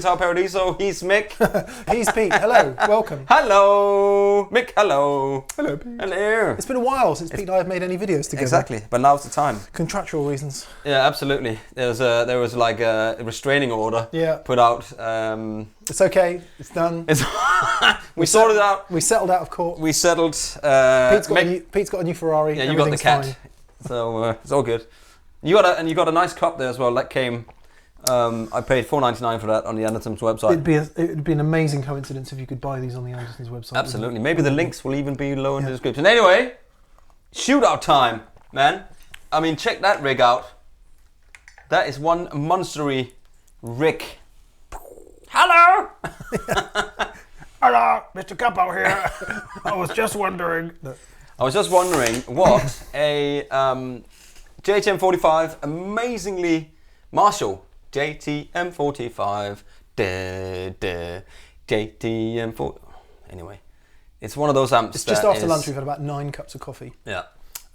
Guitar Paradiso. He's Mick. He's Pete. Hello, welcome. Hello, Mick. Hello. Hello, Pete. Hello. It's been a while since Pete and I have made any videos together. Exactly, but now's the time. Contractual reasons. Yeah, absolutely. There was like a restraining order put out. It's okay. It's done. We sorted it out. We settled out of court. We settled. Pete's got a new Ferrari. Yeah, you got the cat. Fine. So it's all good. You got a nice cup there as well. That came. I paid $4.99 for that on the Andertons website. It'd be an amazing coincidence if you could buy these on the Andertons website. Absolutely. Maybe the links will even be below in the description. Anyway, shootout time, man. I mean, check that rig out. That is one monstery rig. Hello! Hello, Mr. Capo here. I was just wondering what a JTM45 amazingly Marshall JTM45 JTM4. Anyway, it's one of those amps. It's just after lunch. We've had about 9 cups of coffee. Yeah.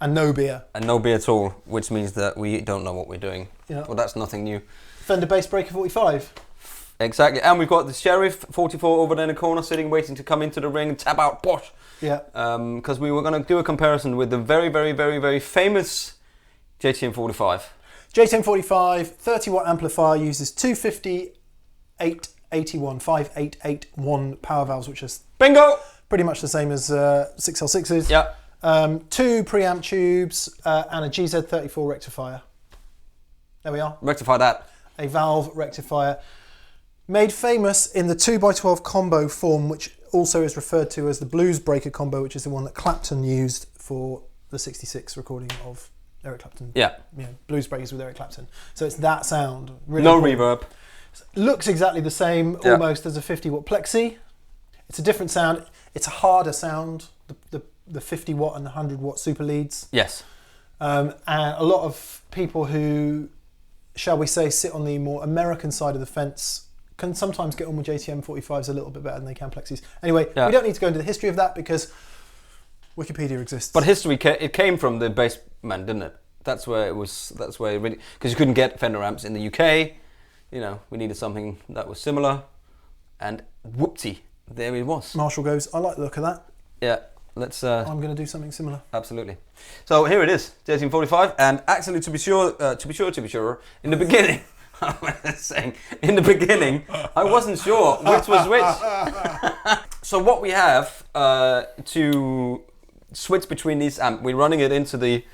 And no beer. And no beer at all, which means that we don't know what we're doing. Yeah. Well, that's nothing new. Fender Bassbreaker 45. Exactly. And we've got the Sheriff 44 over there in the corner sitting, waiting to come into the ring and tap out Bosch. Yeah. Because we were going to do a comparison with the very, very, very, very famous JTM45. JTM45 30 watt amplifier uses 25881 5881 power valves, which is bingo pretty much the same as 6L6s. Yeah. 2 preamp tubes and a GZ34 rectifier. There we are. Rectify that. A valve rectifier. Made famous in the 2x12 combo form, which also is referred to as the Bluesbreaker combo, which is the one that Clapton used for the 66 recording of Eric Clapton. Yeah. Bluesbreakers with Eric Clapton. So it's that sound. Really no important. reverb. Looks exactly the same, almost, as a 50 watt Plexi. It's a different sound. It's a harder sound, the 50 watt and the 100 watt super leads. Yes. And a lot of people who, shall we say, sit on the more American side of the fence can sometimes get on with JTM45s a little bit better than they can Plexis. Anyway, Yeah. we don't need to go into the history of that because Wikipedia exists. But history, it came from the Bassman, didn't it? That's where it was. That's where it really, because you couldn't get Fender amps in the UK. You know, we needed something that was similar, and whoopty, there it was. Marshall goes, I like the look of that. Yeah, let's. I'm going to do something similar. Absolutely. So here it is, JTM45, and actually, to be sure, in the beginning, I was saying, in the beginning, I wasn't sure which was which. So what we have to switch between these amps, we're running it into the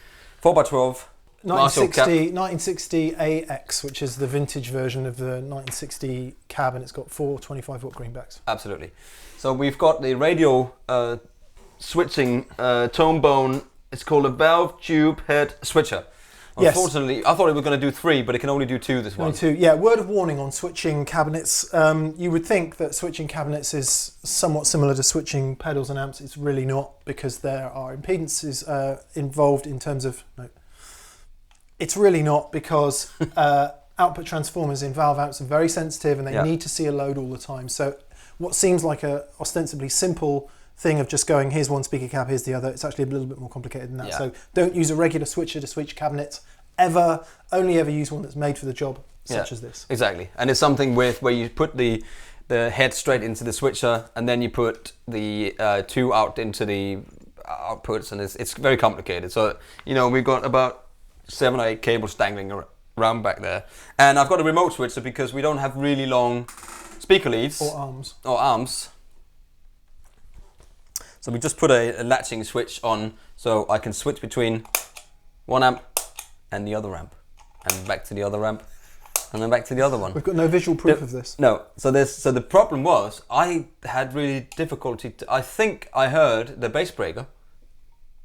4x12 1960 AX, which is the vintage version of the 1960 cab, and it's got 4 25-watt greenbacks. Absolutely. So we've got the radio switching tone bone. It's called a valve tube head switcher. Yes. Unfortunately, I thought it was going to do 3, but it can only do 2 this one. Only 2. Yeah, word of warning on switching cabinets. You would think that switching cabinets is somewhat similar to switching pedals and amps. It's really not, because there are impedances involved in terms of... No. It's really not, because output transformers in valve amps are very sensitive and they need to see a load all the time. So what seems like a ostensibly simple thing of just going, here's one speaker cab, here's the other, it's actually a little bit more complicated than that. So don't use a regular switcher to switch cabinets ever. Only ever use one that's made for the job, such as this. Exactly. And it's something with where you put the head straight into the switcher, and then you put the 2 out into the outputs, and it's very complicated. So, you know, we've got about 7 or 8 cables dangling around back there. And I've got a remote switcher because we don't have really long speaker leads. Or arms. So we just put a latching switch on, so I can switch between one amp and the other amp, and back to the other amp, and then back to the other one. We've got no visual proof of this. No. So the problem was I had really difficulty. I think I heard the Bassbreaker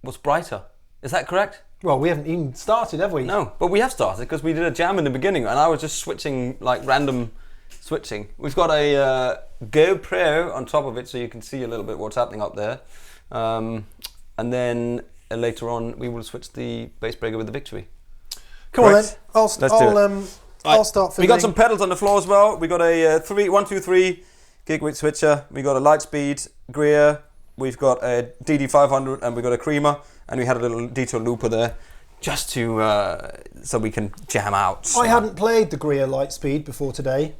was brighter. Is that correct? Well, we haven't even started, have we? No, but we have started because we did a jam in the beginning, and I was just switching, like random switching. We've got a GoPro on top of it, so you can see a little bit what's happening up there. And then later on, we will switch the Bassbreaker with the Victory. Come on then, I'll start We fiddling. got some pedals on the floor as well. We got a 1, 2, 3 gig width switcher. We got a Lightspeed Greer. We've got a DD500, and we got a Creamer, and we had a little detour looper there, just to so we can jam out. I hadn't played the Greer Lightspeed before today.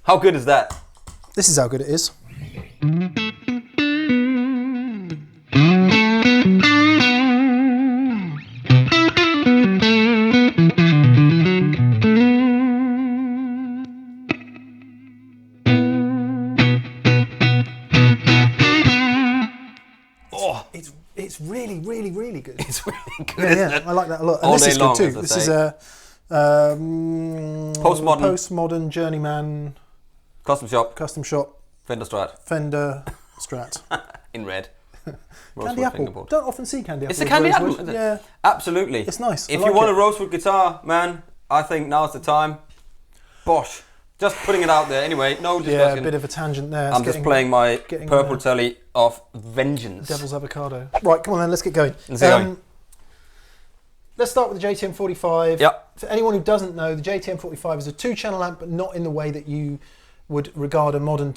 How good is that? This is how good it is. It's really, really, really good. It's really good. Yeah, I like that a lot. And All this day is long, good too. as I This is say. a Postmodern. journeyman Custom shop. Fender Strat. In red. Candy apple. Don't often see candy apple. It's a candy apple. Rosewood. Yeah, Absolutely. it's nice. If I like you want it. a rosewood guitar, man, I think now's the time. Bosh. Just putting it out there. Anyway, no Yeah, discussion. a bit of a tangent there. I'm just playing my getting, purple telly of vengeance. Devil's avocado. Right, come on then, let's get going. Let's get going. Let's start with the JTM45. Yep. For anyone who doesn't know, the JTM45 is a 2-channel amp, but not in the way that you would regard a modern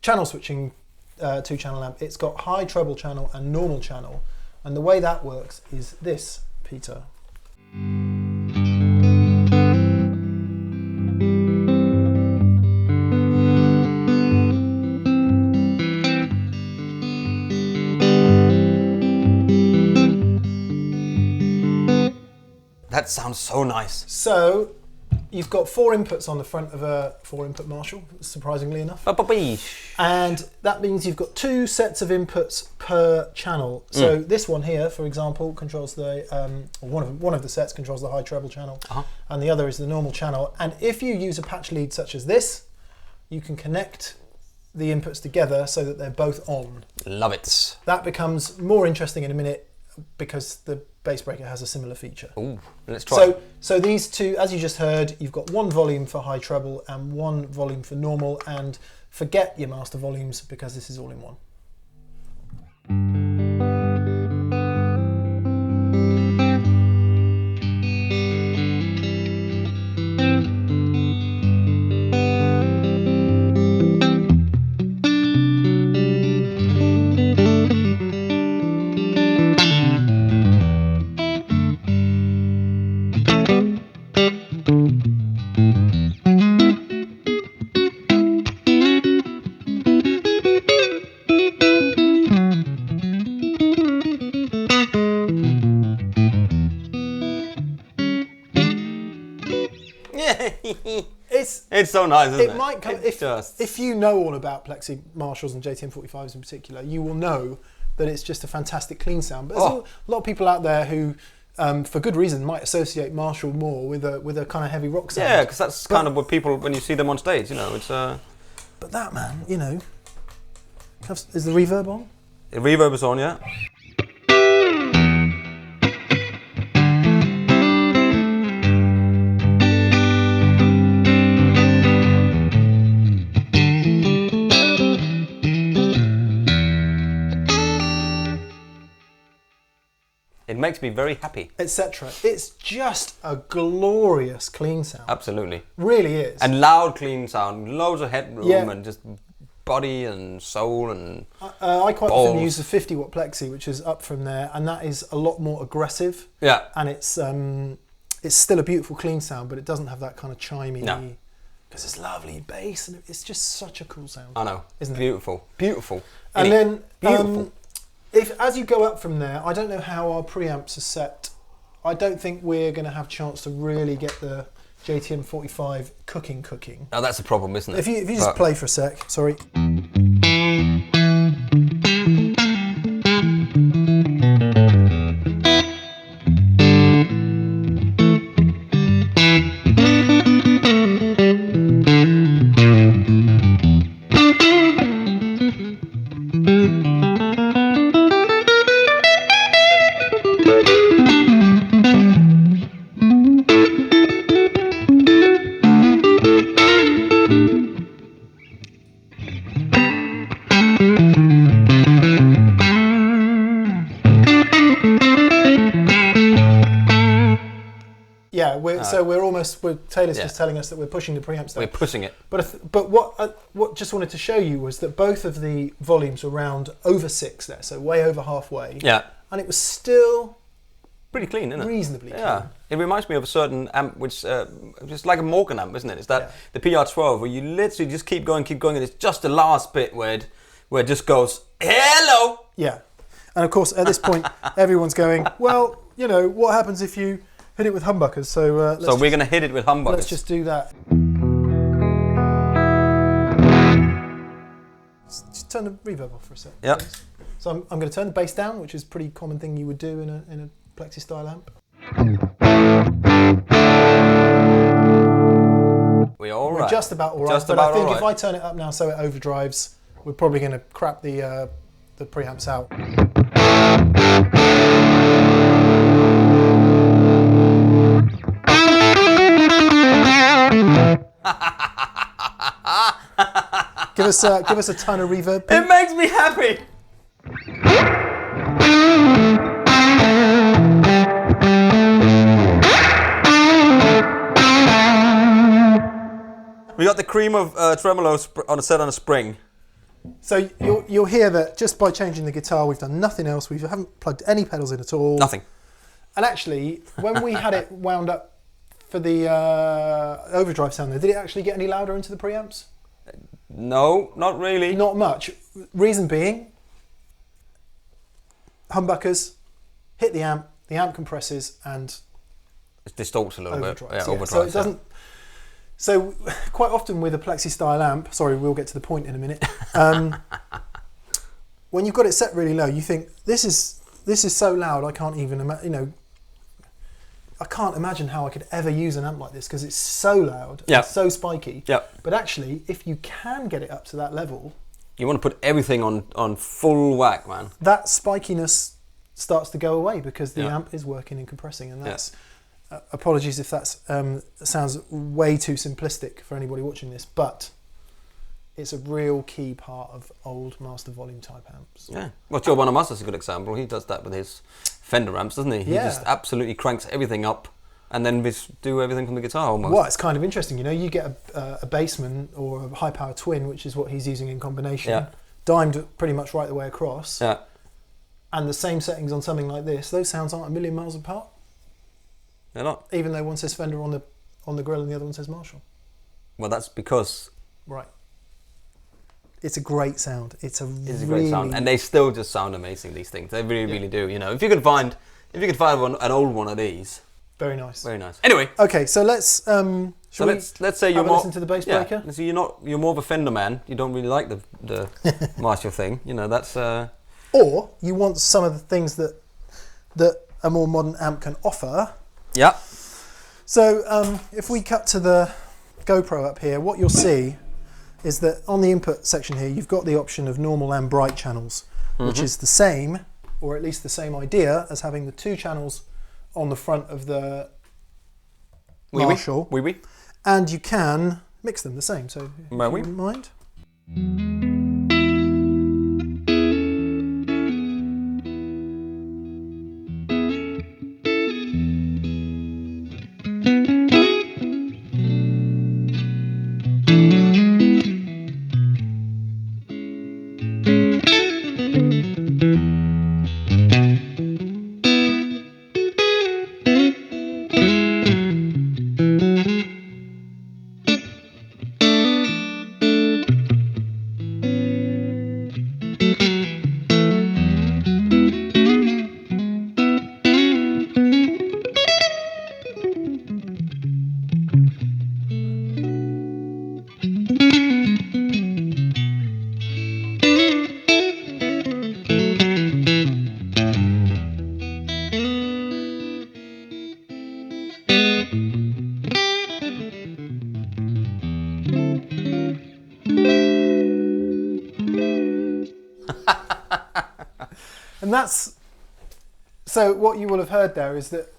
channel switching 2-channel amp. It's got high treble channel and normal channel, and the way that works is this, Peter. That sounds so nice. So you've got 4 inputs on the front of a 4-input Marshall, surprisingly enough. And that means you've got 2 sets of inputs per channel. So this one here, for example, controls the one of the sets controls the high treble channel, and the other is the normal channel. And if you use a patch lead such as this, you can connect the inputs together so that they're both on. Love it. That becomes more interesting in a minute because the Bassbreaker has a similar feature. Ooh, let's try. So these 2, as you just heard, you've got 1 volume for high treble and 1 volume for normal, and forget your master volumes because this is all in one. It's so nice, isn't it? It might come if you know all about Plexi Marshalls and JTM45s in particular, you will know that it's just a fantastic clean sound. But there's a lot of people out there who, for good reason, might associate Marshall more with a kind of heavy rock sound. Yeah, because that's kind of what people, when you see them on stage, you know, it's. But that, man, you know, is the reverb on? The reverb is on, yeah. It makes me very happy. Etc. It's just a glorious clean sound. Absolutely. Really is. And loud clean sound, loads of headroom and just body and soul and I quite balls. often use the 50 watt Plexi, which is up from there, and that is a lot more aggressive. Yeah. And it's still a beautiful clean sound, but it doesn't have that kind of chimey. No. Because it's lovely bass, and it's just such a cool sound. I know. Isn't it? Beautiful. Beautiful. And then beautiful. If as you go up from there, I don't know how our preamps are set. I don't think we're going to have a chance to really get the JTM45 cooking. Oh, that's a problem, isn't it? If you just play for a sec, sorry. Taylor's just telling us that we're pushing the preamps down. We're pushing it. But what just wanted to show you was that both of the volumes were around over 6 there, so way over halfway. Yeah. And it was still pretty clean, isn't it? Reasonably clean. Yeah. It reminds me of a certain amp, which just like a Morgan amp, isn't it? It's that the PR12 where you literally just keep going, and it's just the last bit where it just goes hello. Yeah. And of course, at this point, everyone's going, well, you know, what happens if you hit it with humbuckers? So we're going to hit it with humbuckers. Let's just do that. Just turn the reverb off for a sec. Yeah. So I'm going to turn the bass down, which is a pretty common thing you would do in a Plexi style amp. We're all right. We're just about all right. Just but about I think all right. if I turn it up now so it overdrives, we're probably going to crap the preamps out. Give us a ton of reverb. It makes me happy. We got the cream of tremolo on a spring. So you'll hear that just by changing the guitar, we've done nothing else. We haven't plugged any pedals in at all. Nothing. And actually, when we had it wound up for the overdrive sound there, did it actually get any louder into the preamps? No, not really. Not much. Reason being, humbuckers hit the amp compresses and it distorts a little bit. Yeah, overdrives. So it doesn't. So quite often with a Plexi style amp, sorry, we'll get to the point in a minute. When you've got it set really low, you think this is so loud. I can't even imagine. You know, I can't imagine how I could ever use an amp like this because it's so loud, it's so spiky. Yeah. But actually, if you can get it up to that level, you want to put everything on full whack, man. That spikiness starts to go away because the amp is working and compressing, and that's. Apologies if that sounds way too simplistic for anybody watching this, but it's a real key part of old master volume type amps. Yeah. Well, Joe Bonamassa is a good example. He does that with his Fender amps, doesn't he? He just absolutely cranks everything up and then just do everything from the guitar almost. Well, it's kind of interesting. You know, you get a Bassman or a high power twin, which is what he's using in combination, dimed pretty much right the way across. Yeah. And the same settings on something like this, those sounds aren't a million miles apart. They're not. Even though one says Fender on the grill and the other one says Marshall. Well, that's because... Right. It's a great sound. It's a great sound. And they still just sound amazing, these things. They really, really do. You know, if you could find an old one of these... Very nice. Very nice. Anyway. Okay, so let's So let's say you're have a more listen to the Bassbreaker? Yeah. So you're more of a Fender man. You don't really like the Marshall thing. You know, that's. Or you want some of the things that a more modern amp can offer. Yeah. So if we cut to the GoPro up here, what you'll see is that on the input section here, you've got the option of normal and bright channels, which is the same, or at least the same idea as having the 2 channels on the front of the Marshall. Oui. And you can mix them the same. So if you wouldn't mind. And that's, so what you will have heard there is that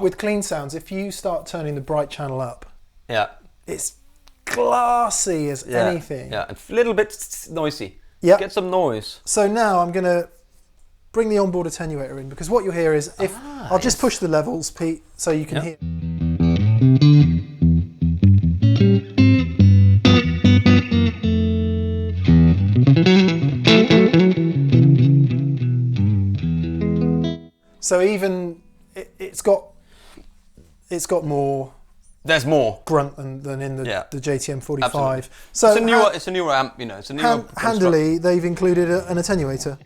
with clean sounds, if you start turning the bright channel up, it's classy as anything. Yeah, a little bit noisy. Yeah. Get some noise. So now I'm going to bring the onboard attenuator in, because what you'll hear is, if I'll just push the levels, Pete, so you can hear. So even it's got more. There's more grunt than in the JTM45. Absolutely. So it's a newer amp, you know. It's a newer. Handily, they've included an attenuator.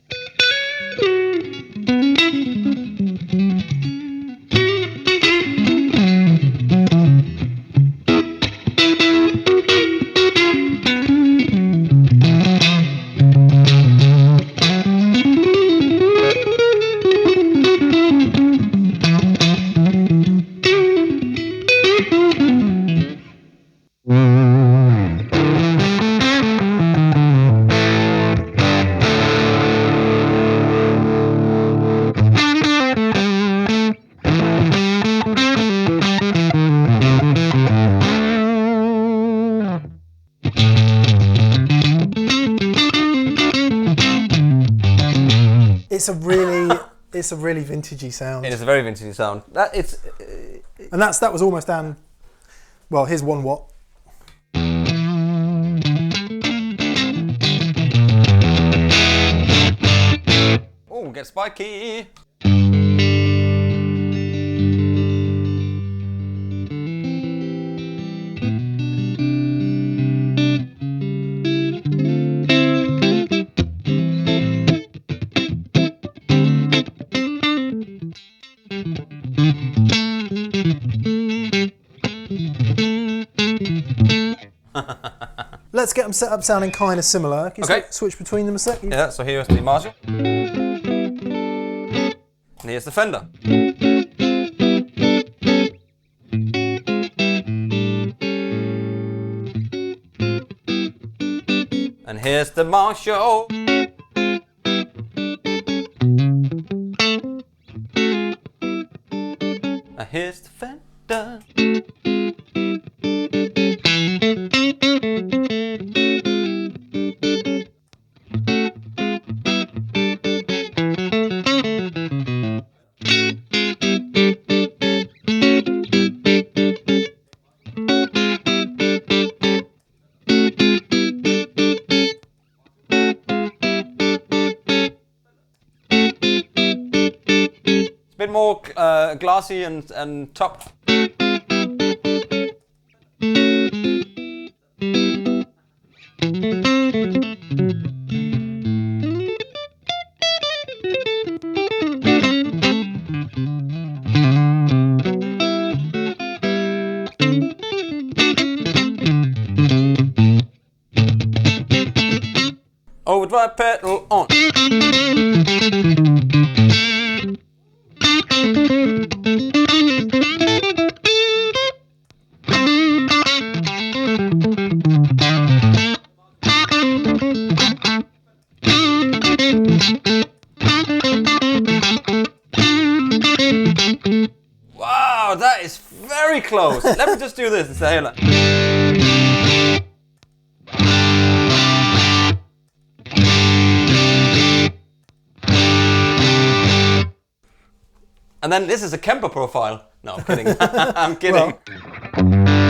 It's a really vintagey sound. It is a very vintagey sound. And that was almost down. Well, here's 1 watt. Oh, get spiky. Let's get them set up sounding kind of similar. Can you switch between them a sec? Yeah, so here's the Marshall. And here's the Fender. And here's the Marshall. And here's the Fender. A bit more glassy and top. overdrive pedal on. Wow, that is very close. Let me just do this and say like. And then this is a Kemper profile. No, I'm kidding. I'm kidding. Well,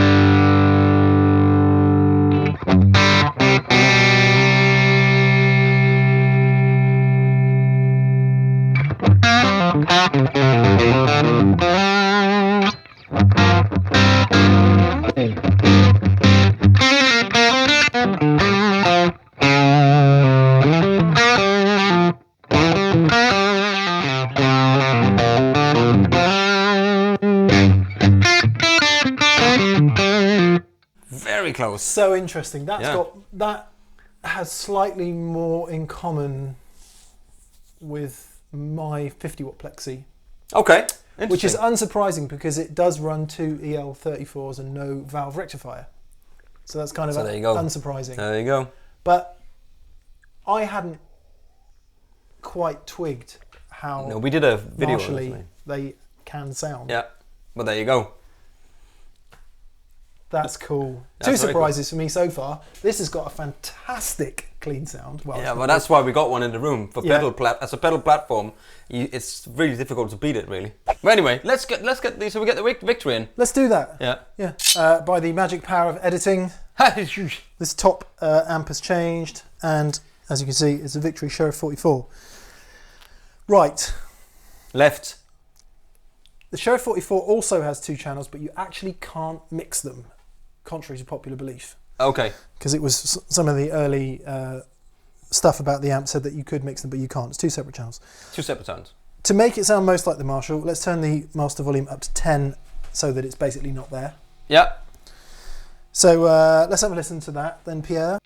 Very close. so interesting. Yeah. That has slightly more in common with my 50 watt plexi, Okay. which is Interesting. unsurprising because it does run 2 EL34s and no valve rectifier. So that's kind of So there you go. unsurprising. There you go. But I hadn't quite twigged how No, we did a video. martially Honestly. they can sound. Yeah. But there you go. That's cool. That's Two very surprises for me so far. This has got a fantastic clean sound. Well, Yeah, it's but not that's why we got one in the room for Yeah. as a pedal platform. It's really difficult to beat it, really. But anyway, let's get these. So we get the Victory in. Let's do that. Yeah. Yeah. By the magic power of editing, this top amp has changed, and as you can see, it's a Victory Sheriff 44. Right. Left. The Sheriff 44 also has 2 channels, but you actually can't mix them, contrary to popular belief. Okay. Because it was some of the early stuff about the amp said that you could mix them, but you can't. It's 2 separate channels. 2 separate sounds. To make it sound most like the Marshall, let's turn the master volume up to 10 so that it's basically not there. Yeah. So let's have a listen to that then, Pierre.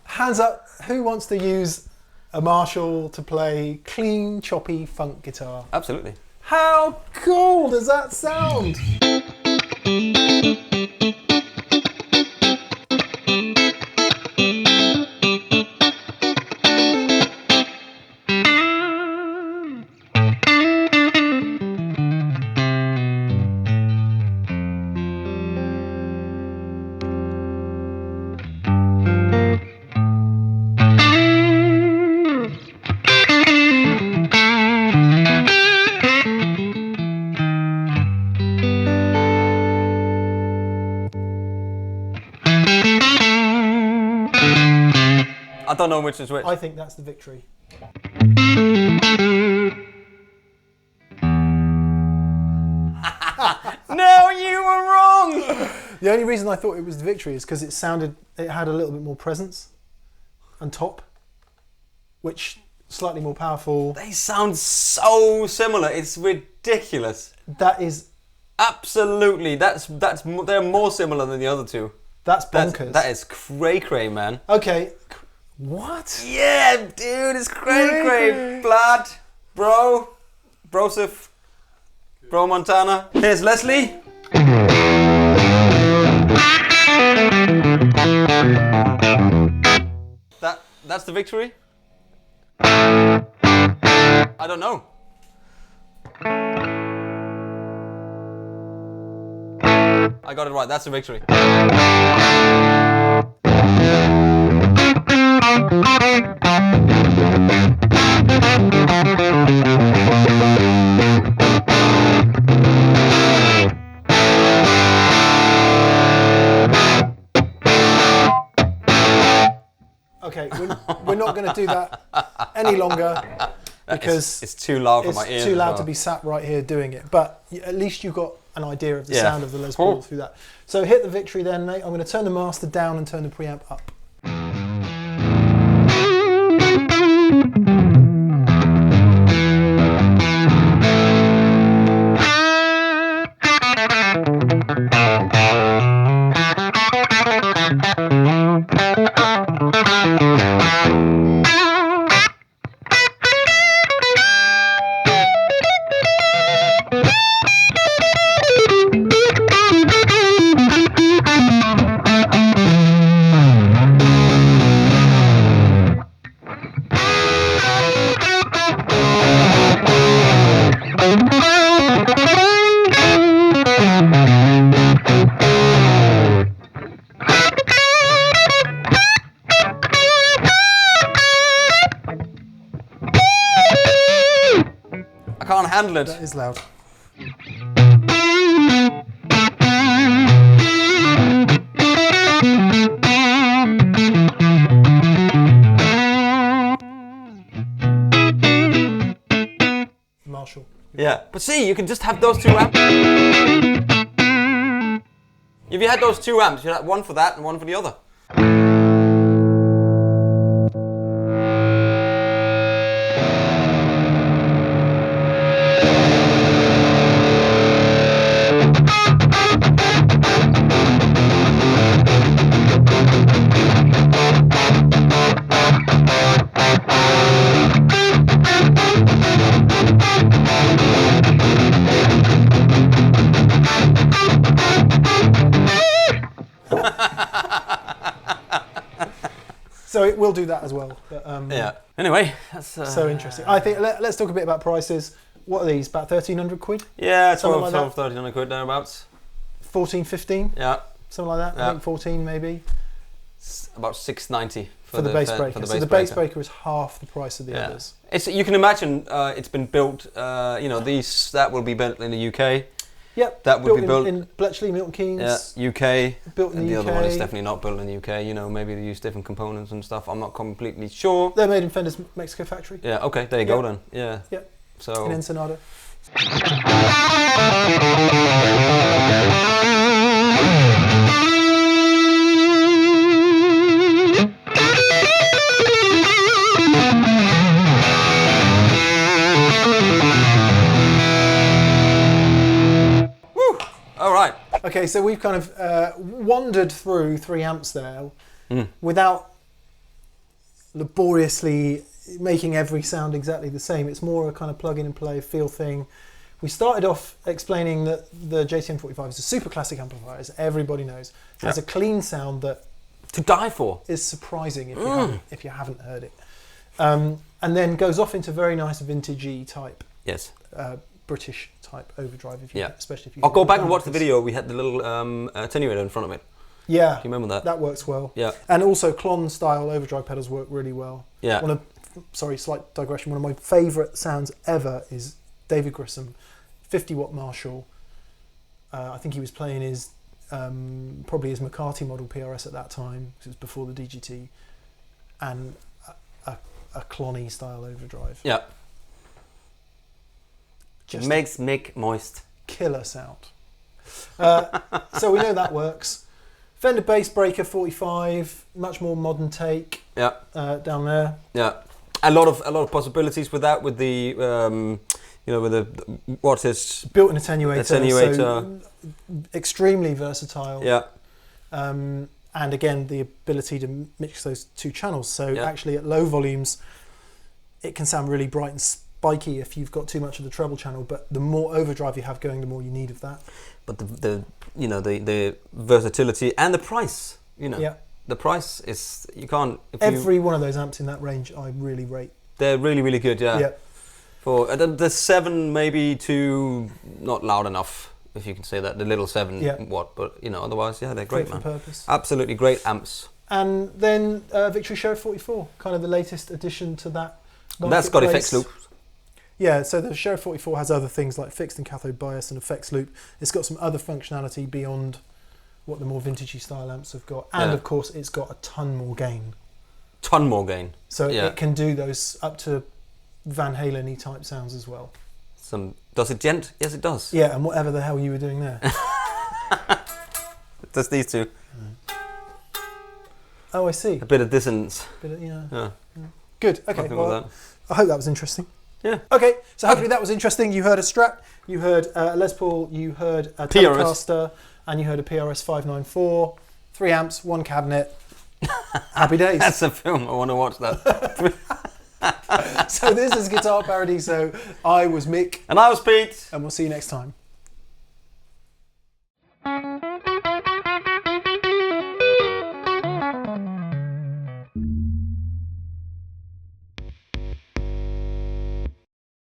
Hands up, who wants to use a Marshall to play clean, choppy funk guitar? Absolutely. How cool does that sound? I don't know which is which. I think that's the Victory. No, you were wrong! The only reason I thought it was the Victory is because it had a little bit more presence and top, which slightly more powerful. They sound so similar. It's ridiculous. That is absolutely. They're more similar than the other two. That's bonkers. That is cray, man. Okay. What? Yeah, dude, it's cray. Blood, Broseph, Bro Montana. Here's Leslie. That's the Victory. I don't know. I got it right. That's the Victory. Okay, we're not going to do that any longer because it's too loud for my ears. It's too loud to be sat right here doing it. But at least you got an idea of the sound of the Les Paul through that. So hit the Victory then, mate. I'm going to turn the master down and turn the preamp up. I can't handle it. That is loud. Marshall. Yeah, but see, you can just have those two amps. If you had those two amps, you'd have one for that and one for the other. So it will do that as well. But, yeah. Anyway, that's so interesting. I think let's talk a bit about prices. What are these? About 1,300 quid? Yeah, Something 12, like 1,300 quid thereabouts. 14, 15? Yeah. Something like that. Yeah. I think 14 maybe. It's about 690 For the Bassbreaker. So the Bassbreaker is half the price of the others. It's, you can imagine it's been built, that will be built in the UK. Yep. That would be built in Bletchley, Milton Keynes. Yeah, UK. Built in and the the UK. other one is definitely not built in the UK. You know, maybe they use different components and stuff. I'm not completely sure. They're made in Fender's Mexico factory. Yeah. Okay. There you go then. Yeah. Yep. So. In Ensenada. All right. Okay, so we've kind of wandered through 3 amps there without laboriously making every sound exactly the same. It's more a kind of plug in and play feel thing. We started off explaining that the JTM45 is a super classic amplifier, as everybody knows. It has a clean sound that to die for is surprising if you haven't heard it. And then goes off into very nice vintagey type. Yes. British type overdrive, especially if you. I'll go back and watch the video. We had the little attenuator in front of it. Yeah. Do you remember that? That works well. Yeah. And also Klon style overdrive pedals work really well. Yeah. Slight digression. One of my favourite sounds ever is David Grissom, 50-watt Marshall. I think he was playing his probably his McCarthy model PRS at that time, because it was before the DGT. and a clonny style overdrive. Yeah. Just Makes Mick moist. killer sound. So we know that works. Fender Bassbreaker 45, much more modern take. Yeah. Down there. Yeah. A lot of possibilities with that, with the with the what is Built-in attenuator. attenuator. So extremely versatile. Yeah. And again, the ability to mix those two channels. So Yeah. actually, at low volumes, it can sound really bright and spiky if you've got too much of the treble channel. But the more overdrive you have going, the more you need of that. But the versatility and the price. Yeah. The price is you can't. Every one of those amps in that range, I really rate. They're really, really good. Yeah. Yeah. For the 7 maybe too not loud enough, if you can say that, the little 7 watt, but otherwise, yeah, they're great, Fit man. for purpose. Absolutely great amps. And then Victory Sheriff 44, kind of the latest addition to that. That's got marketplace. effects loop. Yeah, so the Sheriff 44 has other things like fixed and cathode bias and effects loop. It's got some other functionality beyond what the more vintagey style amps have got, and of course, it's got a ton more gain. Ton more gain. So it can do those up to Van Halen-y type sounds as well. Does it gent? Yes, it does. Yeah, and whatever the hell you were doing there. Just these two. Oh, I see. A bit of dissonance. Yeah. Good. Okay. Nothing Well, with that. I hope that was interesting. Yeah. Okay. So hopefully that was interesting. You heard a Strat, you heard a Les Paul, you heard a PRS. Telecaster, and you heard a PRS 594. 3 amps, 1 cabinet. Happy days. That's a film. I want to watch that. So this is Guitar Paradiso. I was Mick. And I was Pete. And we'll see you next time.